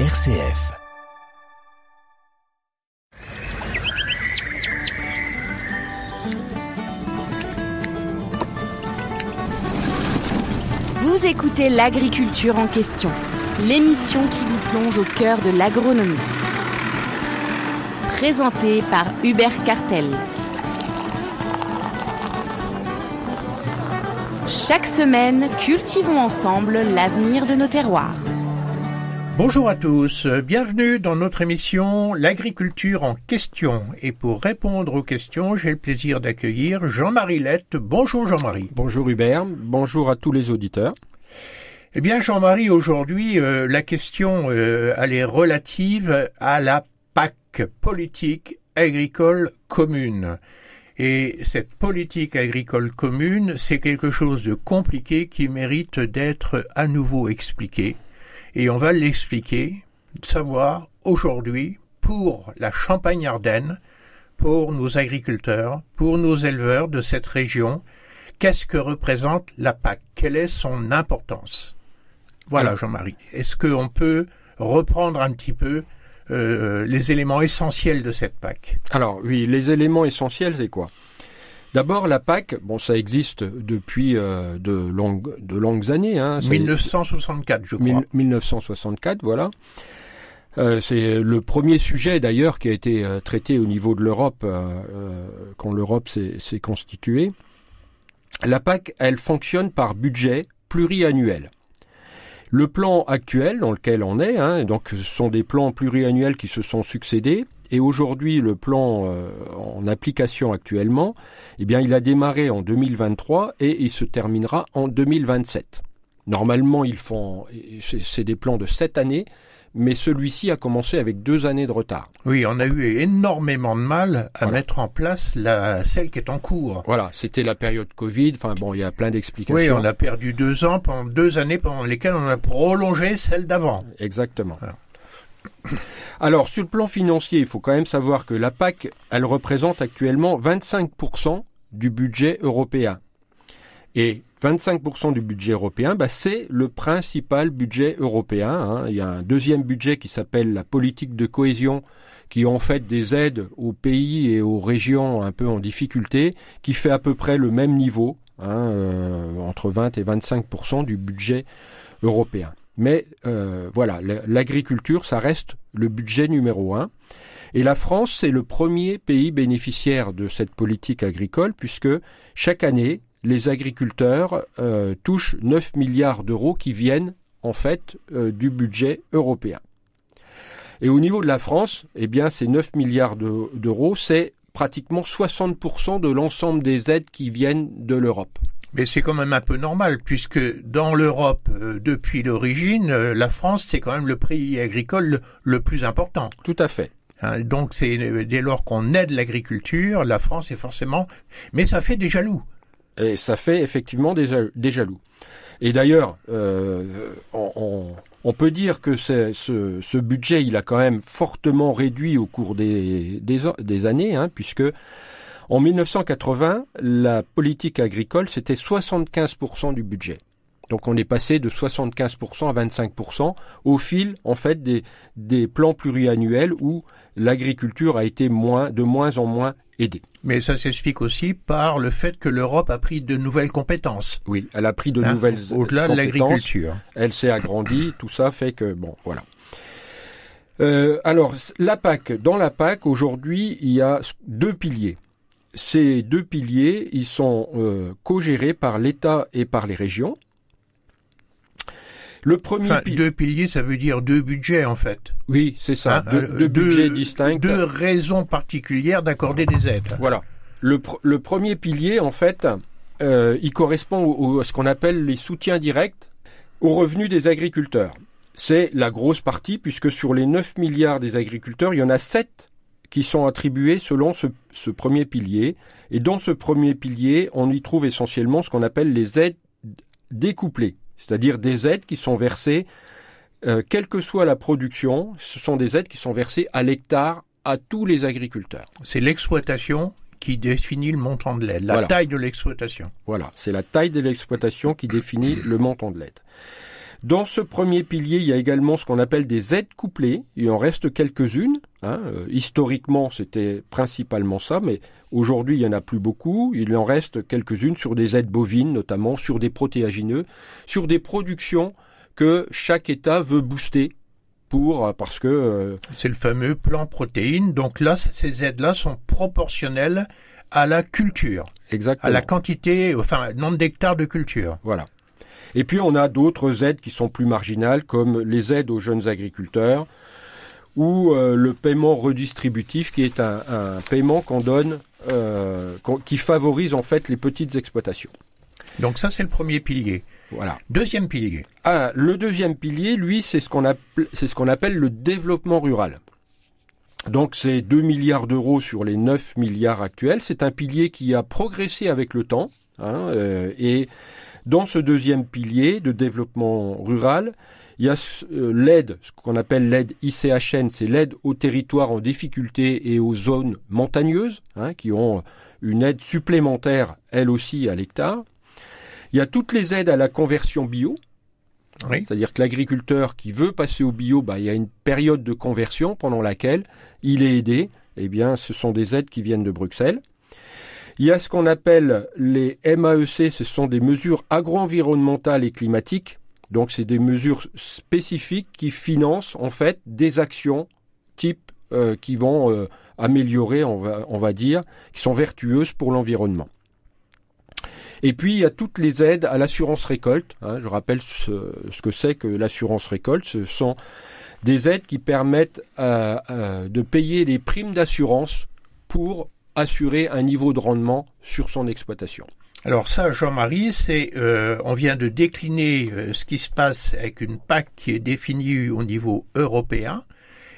RCF. Vous écoutez l'agriculture en question, l'émission qui vous plonge au cœur de l'agronomie. Présentée par Hubert Cartel. Chaque semaine, cultivons ensemble l'avenir de nos terroirs. Bonjour à tous, bienvenue dans notre émission L'agriculture en question. Et pour répondre aux questions, j'ai le plaisir d'accueillir Jean-Marie Lette. Bonjour Jean-Marie. Bonjour Hubert, bonjour à tous les auditeurs. Eh bien Jean-Marie, aujourd'hui, la question elle est relative à la PAC, politique agricole commune. Et cette politique agricole commune, c'est quelque chose de compliqué qui mérite d'être à nouveau expliqué. Et on va l'expliquer, savoir aujourd'hui, pour la Champagne-Ardenne, pour nos agriculteurs, pour nos éleveurs de cette région, qu'est-ce que représente la PAC? Quelle est son importance? Voilà Jean-Marie, est-ce qu'on peut reprendre un petit peu les éléments essentiels de cette PAC? Alors oui, les éléments essentiels, c'est quoi? D'abord, la PAC, bon, ça existe depuis de longues années. 1964, je crois. 1964, voilà. C'est le premier sujet, d'ailleurs, qui a été traité au niveau de l'Europe quand l'Europe s'est constituée. La PAC, elle fonctionne par budget pluriannuel. Le plan actuel dans lequel on est, donc ce sont des plans pluriannuels qui se sont succédés. Et aujourd'hui, le plan en application actuellement, eh bien, il a démarré en 2023 et il se terminera en 2027. Normalement, c'est des plans de 7 années, mais celui-ci a commencé avec 2 années de retard. Oui, on a eu énormément de mal à mettre en place celle qui est en cours. Voilà, c'était la période Covid, il y a plein d'explications. Oui, on a perdu 2 ans, pendant 2 années pendant lesquelles on a prolongé celle d'avant. Exactement. Voilà. Alors, sur le plan financier, il faut quand même savoir que la PAC, elle représente actuellement 25% du budget européen. Et 25% du budget européen, c'est le principal budget européen. Il y a un deuxième budget qui s'appelle la politique de cohésion, qui est en fait des aides aux pays et aux régions un peu en difficulté, qui fait à peu près le même niveau, entre 20 et 25% du budget européen. Mais l'agriculture, ça reste le budget numéro 1. Et la France, c'est le premier pays bénéficiaire de cette politique agricole, puisque chaque année, les agriculteurs touchent 9 milliards d'euros qui viennent, en fait, du budget européen. Et au niveau de la France, eh bien, ces 9 milliards d'euros, c'est pratiquement 60% de l'ensemble des aides qui viennent de l'Europe. Mais c'est quand même un peu normal, puisque dans l'Europe, depuis l'origine, la France, c'est quand même le pays agricole le plus important. Tout à fait. Donc, c'est dès lors qu'on aide l'agriculture, la France est forcément... Mais ça fait des jaloux. Et ça fait effectivement des jaloux. Et d'ailleurs, on peut dire que ce budget, il a quand même fortement réduit au cours des années, puisque... En 1980, la politique agricole, c'était 75% du budget. Donc on est passé de 75% à 25% au fil, en fait, des plans pluriannuels où l'agriculture a été de moins en moins aidée. Mais ça s'explique aussi par le fait que l'Europe a pris de nouvelles compétences. Oui, elle a pris de nouvelles compétences. Au-delà de l'agriculture. Elle s'est agrandie, tout ça fait que, voilà. Alors, dans la PAC, aujourd'hui, il y a 2 piliers. Ces 2 piliers, ils sont co-gérés par l'État et par les régions. Le premier 2 piliers, ça veut dire 2 budgets, en fait. Oui, c'est ça. Deux budgets distincts. 2 raisons particulières d'accorder des aides. Voilà. Le premier pilier, en fait, il correspond à ce qu'on appelle les soutiens directs aux revenus des agriculteurs. C'est la grosse partie, puisque sur les 9 milliards des agriculteurs, il y en a 7 qui sont attribués selon ce premier pilier. Et dans ce premier pilier, on y trouve essentiellement ce qu'on appelle les aides découplées, c'est-à-dire des aides qui sont versées, quelle que soit la production, ce sont des aides qui sont versées à l'hectare à tous les agriculteurs. C'est l'exploitation qui définit le montant de l'aide, la taille de l'exploitation. Voilà, c'est la taille de l'exploitation qui définit le montant de l'aide. Dans ce premier pilier, il y a également ce qu'on appelle des aides couplées. Il en reste quelques-unes. Historiquement, c'était principalement ça, mais aujourd'hui, il n'y en a plus beaucoup. Il en reste quelques-unes sur des aides bovines, notamment sur des protéagineux, sur des productions que chaque État veut booster parce que... C'est le fameux plan protéines. Donc là, ces aides-là sont proportionnelles à la culture. Exactement. À la quantité, nombre d'hectares de culture. Voilà. Et puis on a d'autres aides qui sont plus marginales, comme les aides aux jeunes agriculteurs ou le paiement redistributif, qui est un paiement qu'on donne, qui favorise en fait les petites exploitations. Donc ça, c'est le premier pilier. Voilà. Deuxième pilier. Le deuxième pilier, lui, c'est ce qu'on appelle le développement rural. Donc c'est 2 milliards d'euros sur les 9 milliards actuels. C'est un pilier qui a progressé avec le temps, et dans ce deuxième pilier de développement rural, il y a l'aide, ce qu'on appelle l'aide ICHN, c'est l'aide aux territoires en difficulté et aux zones montagneuses, qui ont une aide supplémentaire, elle aussi, à l'hectare. Il y a toutes les aides à la conversion bio, oui. C'est-à-dire que l'agriculteur qui veut passer au bio, il y a une période de conversion pendant laquelle il est aidé. Eh bien, ce sont des aides qui viennent de Bruxelles. Il y a ce qu'on appelle les MAEC, ce sont des mesures agro-environnementales et climatiques. Donc, c'est des mesures spécifiques qui financent, en fait, des actions type qui vont améliorer, on va dire, qui sont vertueuses pour l'environnement. Et puis, il y a toutes les aides à l'assurance récolte. Je rappelle ce que c'est que l'assurance récolte. Ce sont des aides qui permettent de payer les primes d'assurance pour assurer un niveau de rendement sur son exploitation. Alors ça, Jean-Marie, on vient de décliner ce qui se passe avec une PAC qui est définie au niveau européen,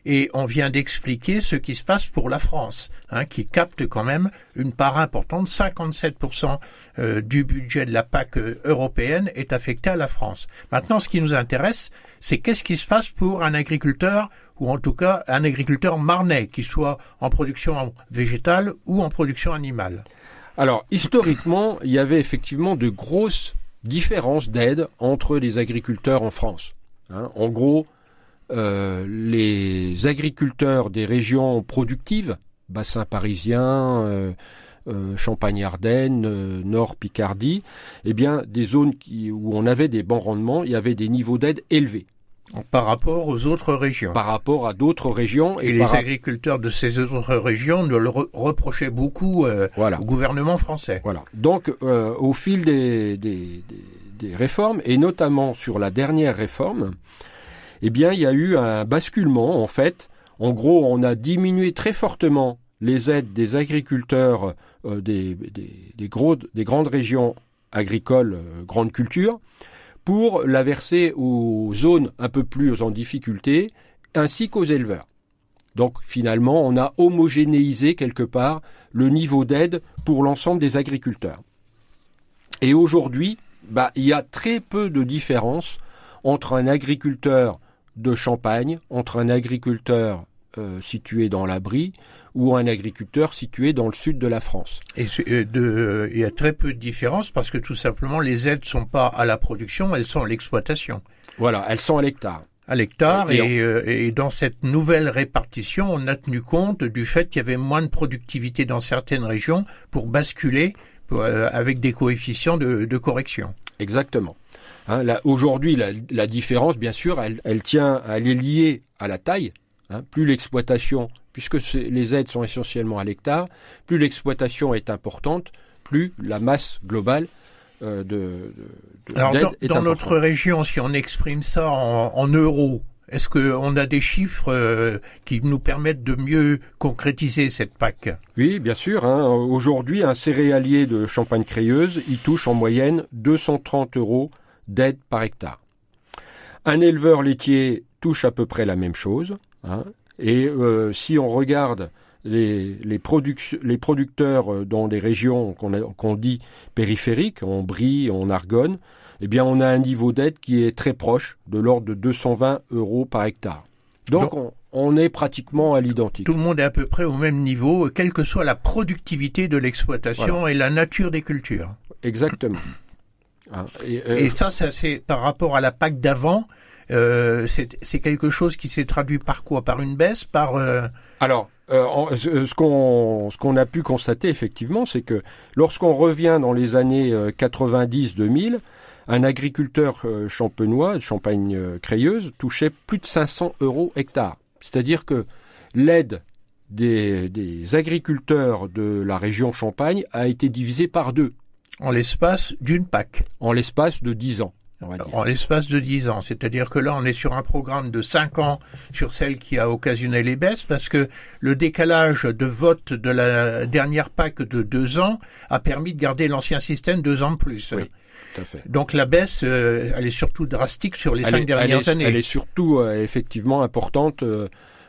et on vient d'expliquer ce qui se passe pour la France, qui capte quand même une part importante, 57% du budget de la PAC européenne est affecté à la France. Maintenant, ce qui nous intéresse, c'est qu'est-ce qui se passe pour un agriculteur, ou en tout cas un agriculteur marnais, qui soit en production végétale ou en production animale. Alors, historiquement, il y avait effectivement de grosses différences d'aide entre les agriculteurs en France. En gros, les agriculteurs des régions productives, bassin parisien, Champagne-Ardenne, Nord Picardie, eh bien, des zones où on avait des bons rendements, il y avait des niveaux d'aide élevés. Par rapport aux autres régions. Par rapport à d'autres régions. Et les agriculteurs de ces autres régions ne le reprochaient beaucoup au gouvernement français. Voilà. Donc, au fil des réformes, et notamment sur la dernière réforme, eh bien, il y a eu un basculement, en fait. En gros, on a diminué très fortement les aides des agriculteurs des grandes régions agricoles, grandes cultures, pour la verser aux zones un peu plus en difficulté, ainsi qu'aux éleveurs. Donc, finalement, on a homogénéisé quelque part le niveau d'aide pour l'ensemble des agriculteurs. Et aujourd'hui, il y a très peu de différence entre un agriculteur de Champagne, entre un agriculteur situé dans la Brie ou un agriculteur situé dans le sud de la France. Et il y a très peu de différence parce que tout simplement les aides sont pas à la production, elles sont à l'exploitation. Voilà, elles sont à l'hectare. À l'hectare, et dans cette nouvelle répartition, on a tenu compte du fait qu'il y avait moins de productivité dans certaines régions pour basculer avec des coefficients de correction. Exactement. Aujourd'hui, la différence, bien sûr, elle est liée à la taille. Plus l'exploitation, puisque les aides sont essentiellement à l'hectare, plus l'exploitation est importante, plus la masse globale Alors, d'aide est dans importante. notre région, si on exprime ça en euros, est-ce qu'on a des chiffres qui nous permettent de mieux concrétiser cette PAC? Oui, bien sûr. Aujourd'hui, un céréalier de Champagne-Crayeuse, il touche en moyenne 230 € d'aide par hectare. Un éleveur laitier touche à peu près la même chose. Et si on regarde les producteurs dans des régions qu'on dit périphériques, en Brie, en Argonne, eh bien on a un niveau d'aide qui est très proche, de l'ordre de 220 € par hectare. Donc on est pratiquement à l'identique. Tout le monde est à peu près au même niveau, quelle que soit la productivité de l'exploitation et la nature des cultures. Exactement. Et ça c'est par rapport à la PAC d'avant. C'est quelque chose qui s'est traduit par quoi? Par une baisse? Alors, ce qu'on a pu constater effectivement, c'est que lorsqu'on revient dans les années 90-2000, un agriculteur champenois, de Champagne-Crayeuse, touchait plus de 500 € hectare. C'est-à-dire que l'aide des agriculteurs de la région Champagne a été divisée par 2. En l'espace d'une PAC. En l'espace de 10 ans. En l'espace de 10 ans. C'est-à-dire que là, on est sur un programme de 5 ans sur celle qui a occasionné les baisses, parce que le décalage de vote de la dernière PAC de 2 ans a permis de garder l'ancien système 2 ans de plus. Oui, tout à fait. Donc la baisse, elle est surtout drastique sur les 5 dernières années. Elle est surtout effectivement importante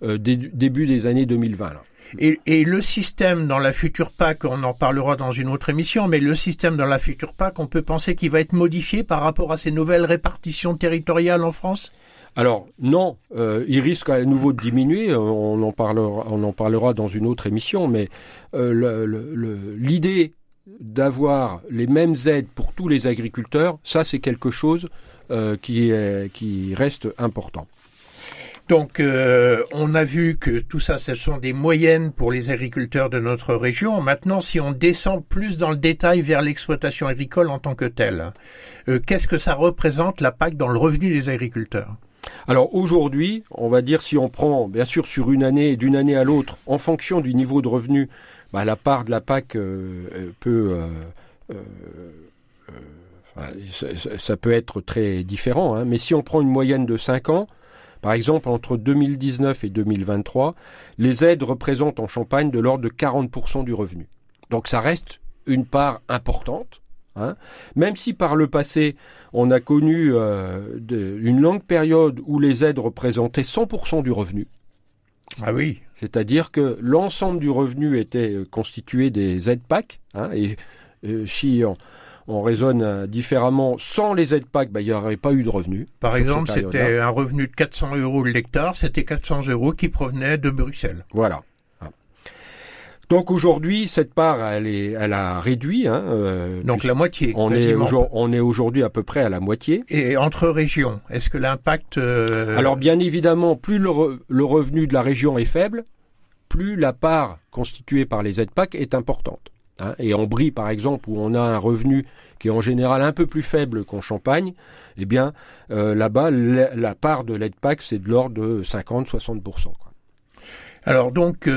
début des années 2020. Là. Et le système dans la future PAC, on en parlera dans une autre émission, mais le système dans la future PAC, on peut penser qu'il va être modifié par rapport à ces nouvelles répartitions territoriales en France? Alors non, il risque à nouveau de diminuer, on en parlera dans une autre émission, mais l'idée d'avoir les mêmes aides pour tous les agriculteurs, ça c'est quelque chose qui reste important. Donc, on a vu que tout ça, ce sont des moyennes pour les agriculteurs de notre région. Maintenant, si on descend plus dans le détail vers l'exploitation agricole en tant que telle, qu'est-ce que ça représente la PAC dans le revenu des agriculteurs? Alors aujourd'hui, on va dire si on prend, bien sûr, sur une année, d'une année à l'autre, en fonction du niveau de revenu, la part de la PAC ça peut être très différent, hein, mais si on prend une moyenne de 5 ans, par exemple, entre 2019 et 2023, les aides représentent en Champagne de l'ordre de 40% du revenu. Donc ça reste une part importante, hein, même si par le passé, on a connu une longue période où les aides représentaient 100% du revenu. Ah oui. C'est-à-dire que l'ensemble du revenu était constitué des aides PAC, hein, et si on raisonne différemment, sans les aides PAC, il n'y aurait pas eu de revenus. Par exemple, c'était un revenu de 400 € l'hectare, c'était 400 € qui provenaient de Bruxelles. Voilà. Donc aujourd'hui, cette part, elle a réduit. Hein, donc la moitié. On est aujourd'hui à peu près à la moitié. Et entre régions, est-ce que l'impact... Alors bien évidemment, plus le revenu de la région est faible, plus la part constituée par les aides PAC est importante. Et en Brie, par exemple, où on a un revenu qui est en général un peu plus faible qu'en Champagne, eh bien, là-bas, la part de l'aide PAC, c'est de l'ordre de 50-60%. Quoi. Alors donc,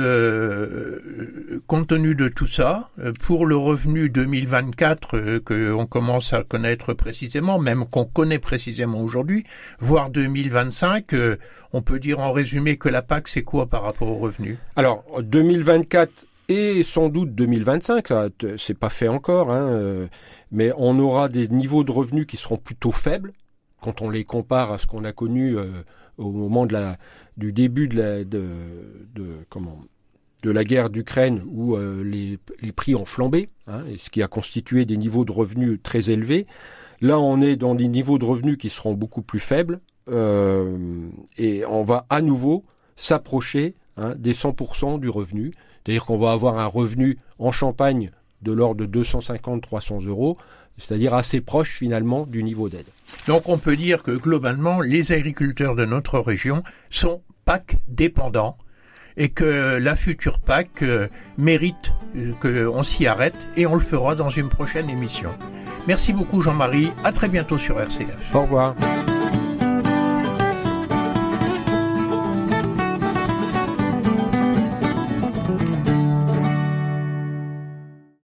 compte tenu de tout ça, pour le revenu 2024 qu'on commence à connaître précisément, même qu'on connaît précisément aujourd'hui, voire 2025, on peut dire en résumé que la PAC, c'est quoi par rapport au revenu? Alors, 2024... et sans doute 2025, c'est pas fait encore, hein, mais on aura des niveaux de revenus qui seront plutôt faibles quand on les compare à ce qu'on a connu au moment du début de la guerre d'Ukraine où les prix ont flambé, hein, et ce qui a constitué des niveaux de revenus très élevés. Là, on est dans des niveaux de revenus qui seront beaucoup plus faibles et on va à nouveau s'approcher, hein, des 100% du revenu. C'est-à-dire qu'on va avoir un revenu en Champagne de l'ordre de 250-300 €, c'est-à-dire assez proche finalement du niveau d'aide. Donc on peut dire que globalement, les agriculteurs de notre région sont PAC dépendants et que la future PAC mérite qu'on s'y arrête et on le fera dans une prochaine émission. Merci beaucoup Jean-Marie, à très bientôt sur RCF. Au revoir.